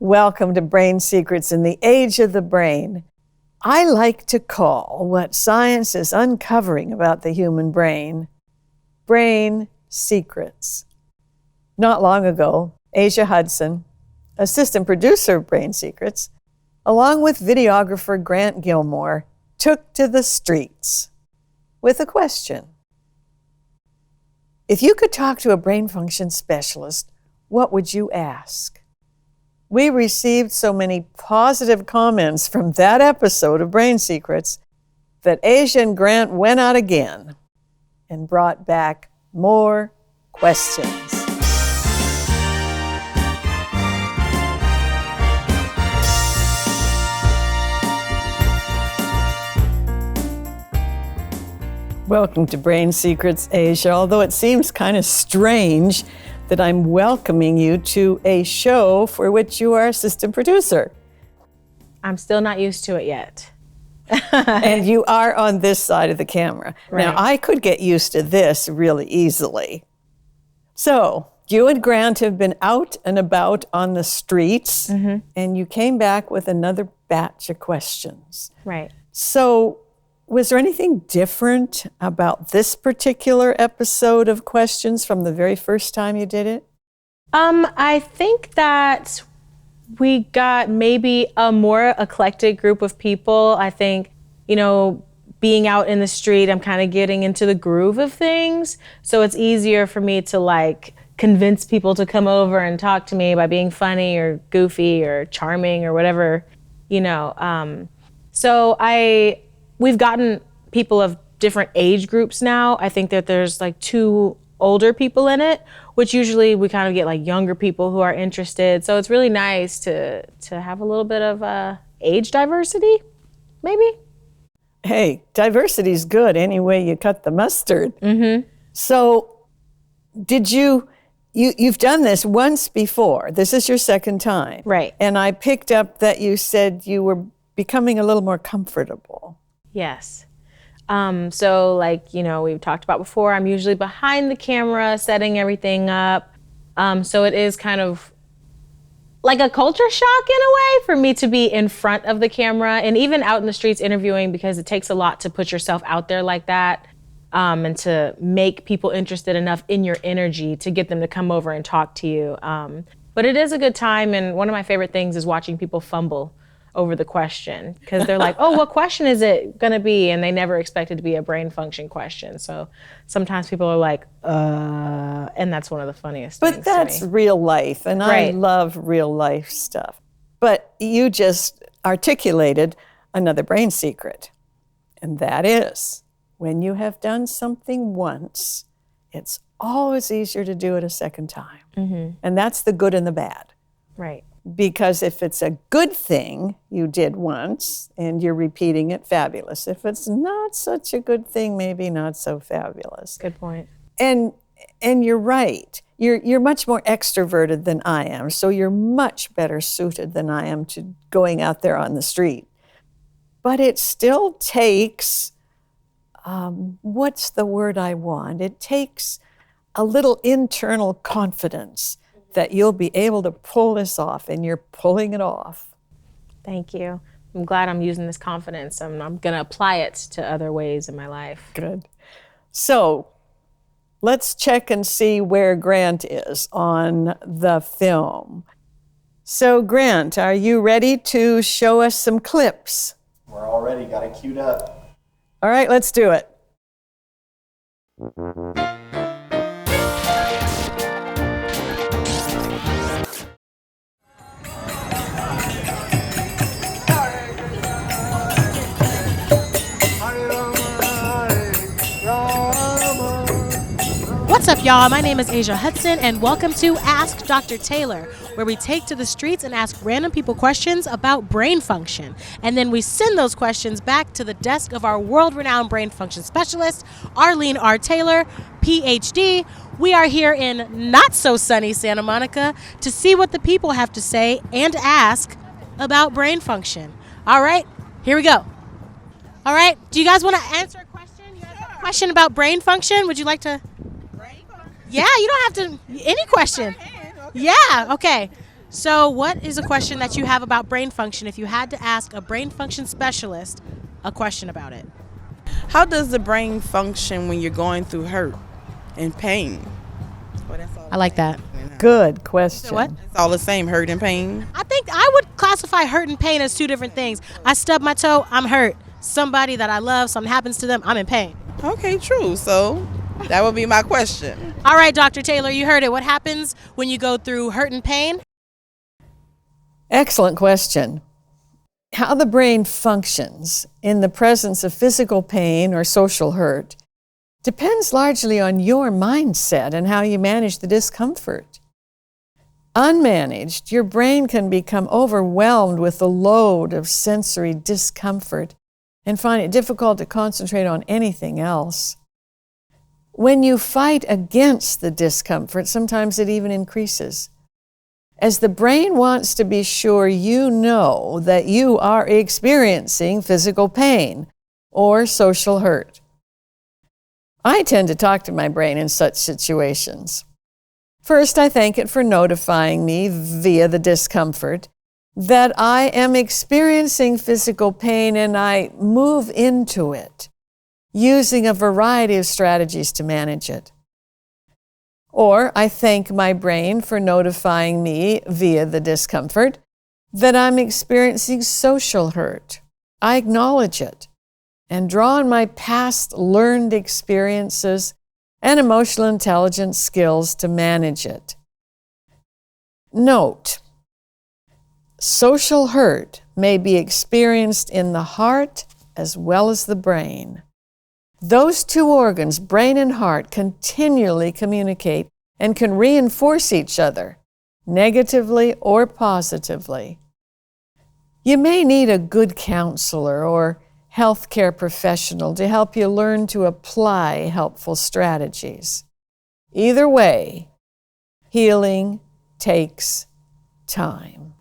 Welcome to Brain Secrets in the Age of the Brain. I like to call what science is uncovering about the human brain secrets. Not long ago, Asia Hudson, assistant producer of Brain Secrets, along with videographer Grant Gilmore, took to the streets with a question. If you could talk to a brain function specialist, what would you ask? We received so many positive comments from that episode of Brain Secrets that Asia and Grant went out again and brought back more questions. Welcome to Brain Secrets, Asia. Although it seems kind of strange that I'm welcoming you to a show for which you are assistant producer. I'm still not used to it yet. And you are on this side of the camera. Right. Now, I could get used to this really easily. So, you and Grant have been out and about on the streets, and you came back with another batch of questions. Right. So, was there anything different about this particular episode of questions from the very first time you did it? I think that we got maybe a more eclectic group of people. I think, being out in the street, I'm kind of getting into the groove of things. So it's easier for me to convince people to come over and talk to me by being funny or goofy or charming or whatever, We've gotten people of different age groups now. I think that there's two older people in it, which usually we kind of get younger people who are interested. So it's really nice to have a little bit of age diversity, maybe. Hey, diversity's good any way you cut the mustard. So did you've done this once before. This is your second time. Right. And I picked up that you said you were becoming a little more comfortable. Yes. We've talked about before, I'm usually behind the camera setting everything up. So it is kind of like a culture shock in a way for me to be in front of the camera and even out in the streets interviewing, because it takes a lot to put yourself out there like that, and to make people interested enough in your energy to get them to come over and talk to you. But it is a good time. And one of my favorite things is watching people fumble over the question, because they're like, oh, what question is it going to be? And they never expect it to be a brain function question. So sometimes people are like, and that's one of the funniest things. But that's real life, and Right. I love real life stuff. But you just articulated another brain secret, and that is, when you have done something once, it's always easier to do it a second time. And that's the good and the bad. Right. Because if it's a good thing you did once and you're repeating it, fabulous. If it's not such a good thing, maybe not so fabulous. Good point. And you're right. You're much more extroverted than I am, so you're much better suited than I am to going out there on the street. But it still takes, what's the word I want? It takes a little internal confidence that you'll be able to pull this off, and you're pulling it off. Thank you. I'm glad I'm using this confidence. I'm going to apply it to other ways in my life. Good. So let's check and see where Grant is on the film. So Grant, are you ready to show us some clips? We're all ready, got it queued up. All right, let's do it. What's up, y'all? My name is Asia Hudson, and welcome to Ask Dr. Taylor, where we take to the streets and ask random people questions about brain function. And then we send those questions back to the desk of our world-renowned brain function specialist, Arlene R. Taylor, PhD. We are here in not-so-sunny Santa Monica to see what the people have to say and ask about brain function. All right, here we go. All right, do you guys want to answer a question? You guys have a question about brain function? Would you like to? Yeah, you don't have to, any question. Yeah, okay. So, what is a question that you have about brain function if you had to ask a brain function specialist a question about it? How does the brain function when you're going through hurt and pain? Well, that's all I like that. Good question. So what? It's all the same, hurt and pain. I think I would classify hurt and pain as two different things. I stub my toe, I'm hurt. Somebody that I love, something happens to them, I'm in pain. Okay, true. So that would be my question. All right, Dr. Taylor, you heard it. What happens when you go through hurt and pain? Excellent question. How the brain functions in the presence of physical pain or social hurt depends largely on your mindset and how you manage the discomfort. Unmanaged, your brain can become overwhelmed with the load of sensory discomfort and find it difficult to concentrate on anything else. When you fight against the discomfort, sometimes it even increases, as the brain wants to be sure you know that you are experiencing physical pain or social hurt. I tend to talk to my brain in such situations. First, I thank it for notifying me via the discomfort that I am experiencing physical pain, and I move into it using a variety of strategies to manage it. Or I thank my brain for notifying me via the discomfort that I'm experiencing social hurt. I acknowledge it and draw on my past learned experiences and emotional intelligence skills to manage it. Note, social hurt may be experienced in the heart as well as the brain. Those two organs, brain and heart, continually communicate and can reinforce each other, negatively or positively. You may need a good counselor or healthcare professional to help you learn to apply helpful strategies. Either way, healing takes time.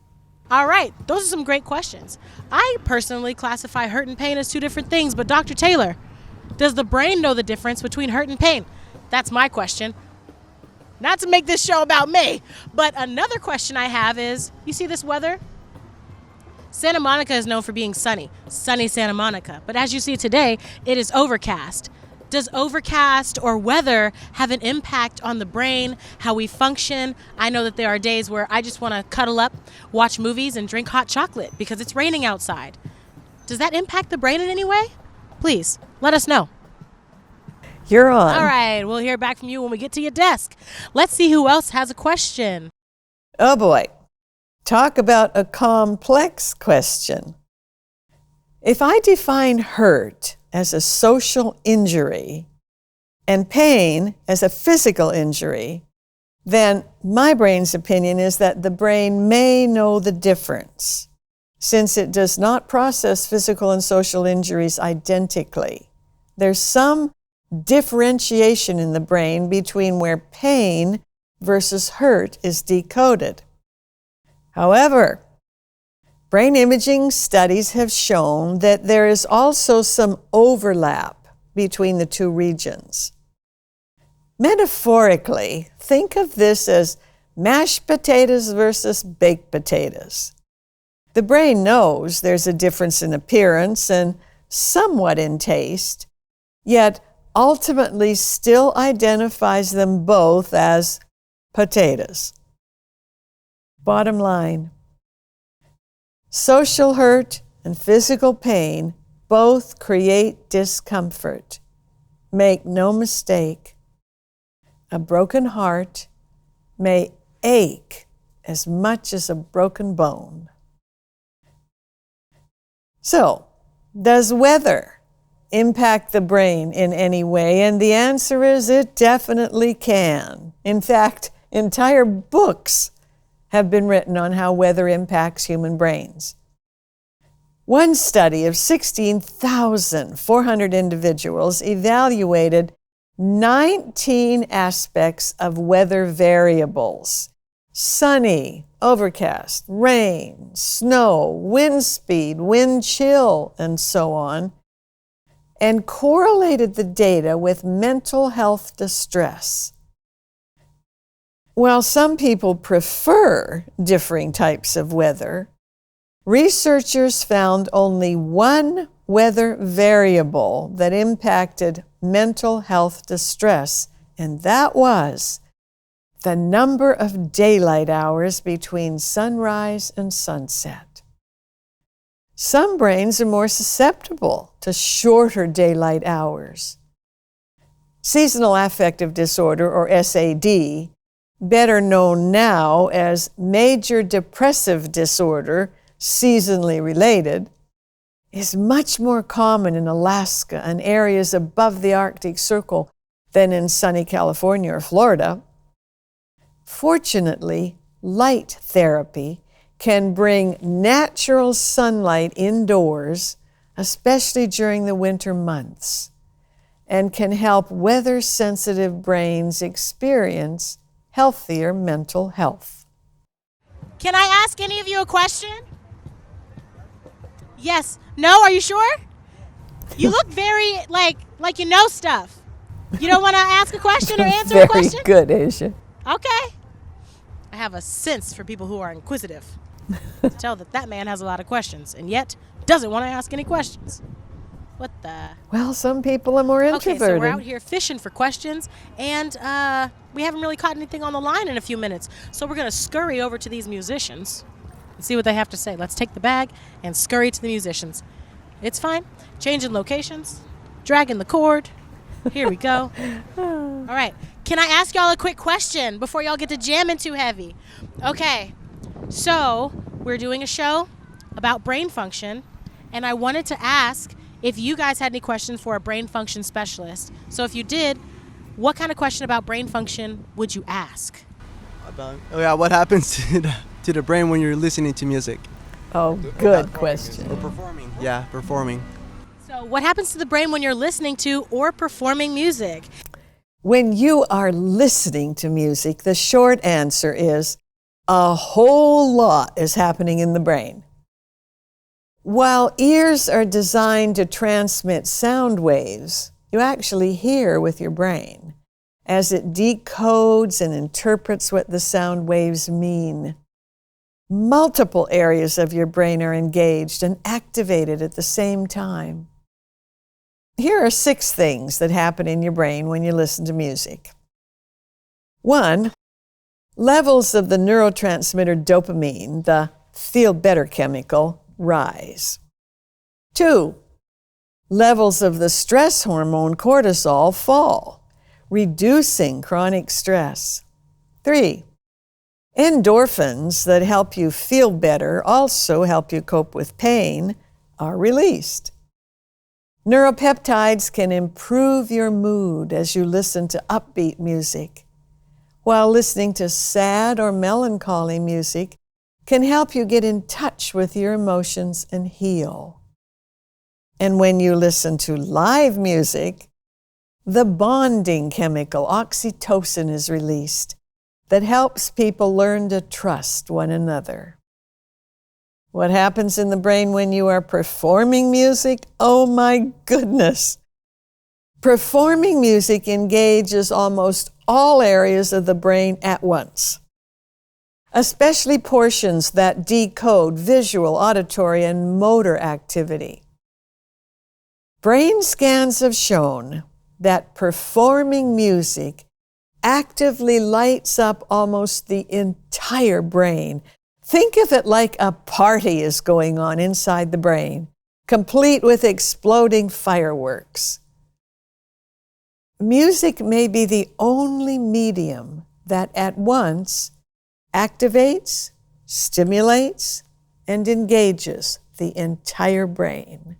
All right, those are some great questions. I personally classify hurt and pain as two different things, but Dr. Taylor, does the brain know the difference between hurt and pain? That's my question. Not to make this show about me, but another question I have is, you see this weather? Santa Monica is known for being sunny Santa Monica. But as you see today, it is overcast. Does overcast or weather have an impact on the brain, how we function? I know that there are days where I just want to cuddle up, watch movies, and drink hot chocolate because it's raining outside. Does that impact the brain in any way? Please, let us know. You're on. All right, we'll hear back from you when we get to your desk. Let's see who else has a question. Oh boy. Talk about a complex question. If I define hurt as a social injury and pain as a physical injury, then my brain's opinion is that the brain may know the difference, since it does not process physical and social injuries identically. There's some differentiation in the brain between where pain versus hurt is decoded. However, brain imaging studies have shown that there is also some overlap between the two regions. Metaphorically, think of this as mashed potatoes versus baked potatoes. The brain knows there's a difference in appearance and somewhat in taste, yet ultimately still identifies them both as potatoes. Bottom line, social hurt and physical pain both create discomfort. Make no mistake, a broken heart may ache as much as a broken bone. So, does weather impact the brain in any way? And the answer is it definitely can. In fact, entire books have been written on how weather impacts human brains. One study of 16,400 individuals evaluated 19 aspects of weather variables: sunny, overcast, rain, snow, wind speed, wind chill, and so on, and correlated the data with mental health distress. While some people prefer differing types of weather, researchers found only one weather variable that impacted mental health distress, and that was the number of daylight hours between sunrise and sunset. Some brains are more susceptible to shorter daylight hours. Seasonal affective disorder, or SAD, better known now as major depressive disorder, seasonally related, is much more common in Alaska and areas above the Arctic Circle than in sunny California or Florida. Fortunately, light therapy can bring natural sunlight indoors, especially during the winter months, and can help weather-sensitive brains experience healthier mental health. Can I ask any of you a question? Yes. No? Are you sure? You look very like you know stuff. You don't want to ask a question or answer a question? Very good, Asia. Okay. I have a sense for people who are inquisitive. To tell that man has a lot of questions and yet doesn't want to ask any questions. What the? Well, some people are more introverted. Okay, so we're out here fishing for questions, and we haven't really caught anything on the line in a few minutes. So we're going to scurry over to these musicians and see what they have to say. Let's take the bag and scurry to the musicians. It's fine. Changing locations, dragging the cord. Here we go. All right. Can I ask y'all a quick question before y'all get to jamming too heavy? Okay. So we're doing a show about brain function, and I wanted to ask if you guys had any questions for a brain function specialist. So if you did, what kind of question about brain function would you ask? What happens to the brain when you're listening to music? Oh, good question. Or performing. Yeah, performing. So what happens to the brain when you're listening to or performing music? When you are listening to music, the short answer is a whole lot is happening in the brain. While ears are designed to transmit sound waves, you actually hear with your brain as it decodes and interprets what the sound waves mean. Multiple areas of your brain are engaged and activated at the same time. Here are 6 things that happen in your brain when you listen to music. 1, levels of the neurotransmitter dopamine, the feel better chemical, rise. 2, levels of the stress hormone cortisol fall, reducing chronic stress. 3, endorphins that help you feel better, also help you cope with pain, are released. Neuropeptides can improve your mood as you listen to upbeat music, while listening to sad or melancholy music can help you get in touch with your emotions and heal. And when you listen to live music, the bonding chemical oxytocin is released that helps people learn to trust one another. What happens in the brain when you are performing music? Oh my goodness! Performing music engages almost all areas of the brain at once, especially portions that decode visual, auditory, and motor activity. Brain scans have shown that performing music actively lights up almost the entire brain. Think of it like a party is going on inside the brain, complete with exploding fireworks. Music may be the only medium that at once activates, stimulates, and engages the entire brain.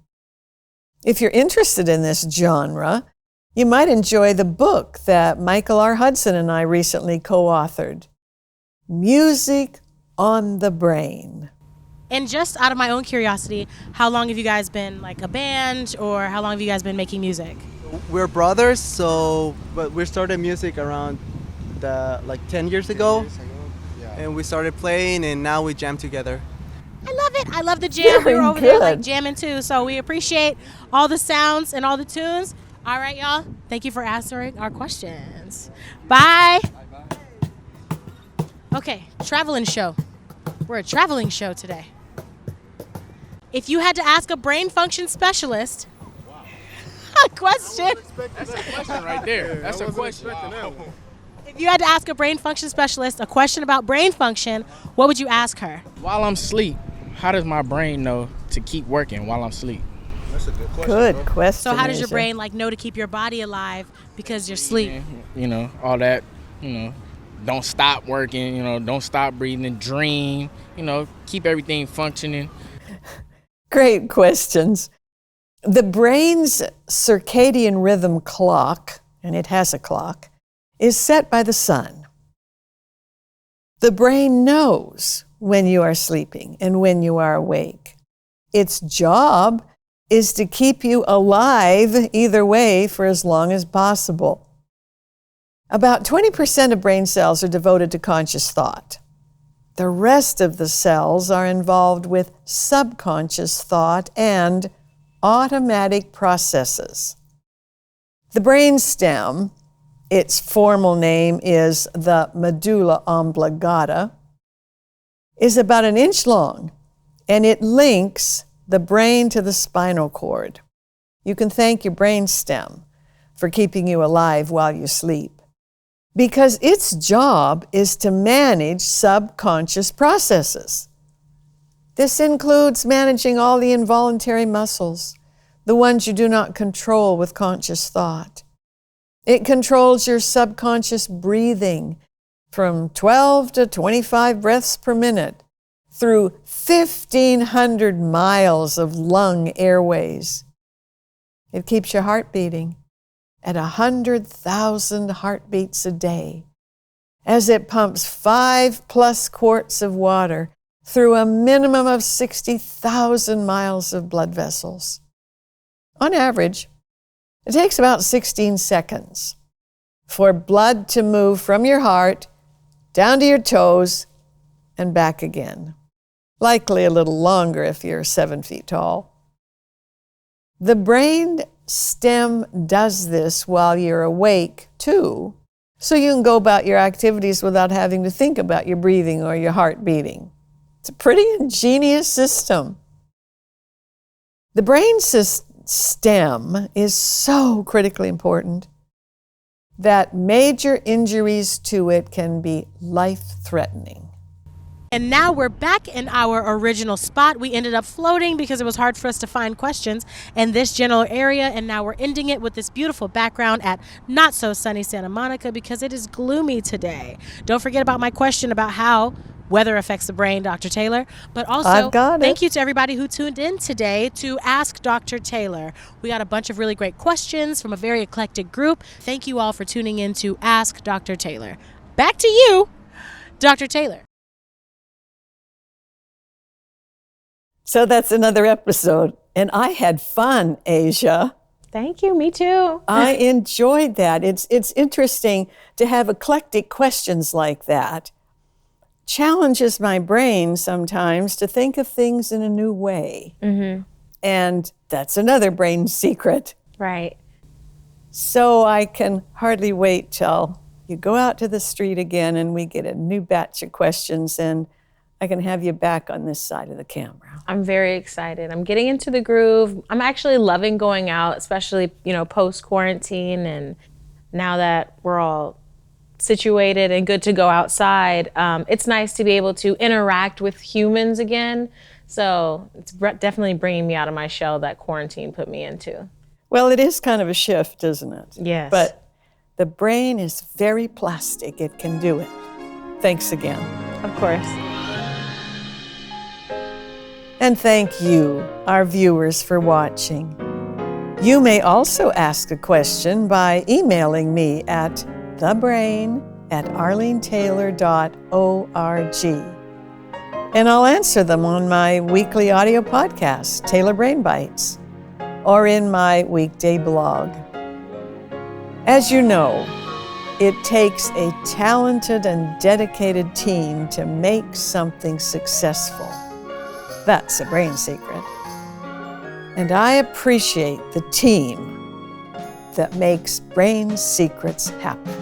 If you're interested in this genre, you might enjoy the book that Michael R. Hudson and I recently co-authored, Music on the Brain. And just out of my own curiosity, how long have you guys been like a band, or how long have you guys been making music? We're brothers, but we started music around 10 years ago. And we started playing, and now we jam together. I love it. I love the jam. We were over Very there like good. jamming too. So we appreciate all the sounds and all the tunes. All right, y'all. Thank you for answering our questions. Bye. Okay, traveling show. We're a traveling show today. If you had to ask a brain function specialist a question. That's a question right there. That's a question. If you had to ask a brain function specialist a question about brain function, what would you ask her? While I'm asleep, how does my brain know to keep working while I'm asleep? That's a good question. Good question. So how does your Asia. brain know to keep your body alive because you're asleep? All that, don't stop working, don't stop breathing, dream, keep everything functioning. Great questions. The brain's circadian rhythm clock, and it has a clock, is set by the sun. The brain knows when you are sleeping and when you are awake. Its job is to keep you alive either way for as long as possible. About 20% of brain cells are devoted to conscious thought. The rest of the cells are involved with subconscious thought and automatic processes. The brain stem, its formal name is the medulla oblongata, is about 1 inch long, and it links the brain to the spinal cord. You can thank your brain stem for keeping you alive while you sleep, because its job is to manage subconscious processes. This includes managing all the involuntary muscles, the ones you do not control with conscious thought. It controls your subconscious breathing from 12 to 25 breaths per minute through 1,500 miles of lung airways. It keeps your heart beating at 100,000 heartbeats a day as it pumps 5+ quarts of water through a minimum of 60,000 miles of blood vessels. On average, it takes about 16 seconds for blood to move from your heart down to your toes and back again. Likely a little longer if you're 7 feet tall. The brain stem does this while you're awake too, so you can go about your activities without having to think about your breathing or your heart beating. It's a pretty ingenious system. The brain stem is so critically important that major injuries to it can be life-threatening. And now we're back in our original spot. We ended up floating because it was hard for us to find questions in this general area, and now we're ending it with this beautiful background at not so sunny Santa Monica because it is gloomy today. Don't forget about my question about how weather affects the brain, Dr. Taylor. But also, thank you to everybody who tuned in today to Ask Dr. Taylor. We got a bunch of really great questions from a very eclectic group. Thank you all for tuning in to Ask Dr. Taylor. Back to you, Dr. Taylor. So that's another episode. And I had fun, Asia. Thank you, me too. I enjoyed that. It's interesting to have eclectic questions like that. Challenges my brain sometimes to think of things in a new way. Mm-hmm. And that's another brain secret. Right. So I can hardly wait till you go out to the street again and we get a new batch of questions and I can have you back on this side of the camera. I'm very excited. I'm getting into the groove. I'm actually loving going out, especially, post-quarantine. And now that we're all situated and good to go outside, it's nice to be able to interact with humans again. So it's definitely bringing me out of my shell that quarantine put me into. Well, it is kind of a shift, isn't it? Yes. But the brain is very plastic. It can do it. Thanks again. Of course. And thank you, our viewers, for watching. You may also ask a question by emailing me at thebrain@arlenetaylor.org. And I'll answer them on my weekly audio podcast, Taylor Brain Bites, or in my weekday blog. As you know, it takes a talented and dedicated team to make something successful. That's a brain secret. And I appreciate the team that makes brain secrets happen.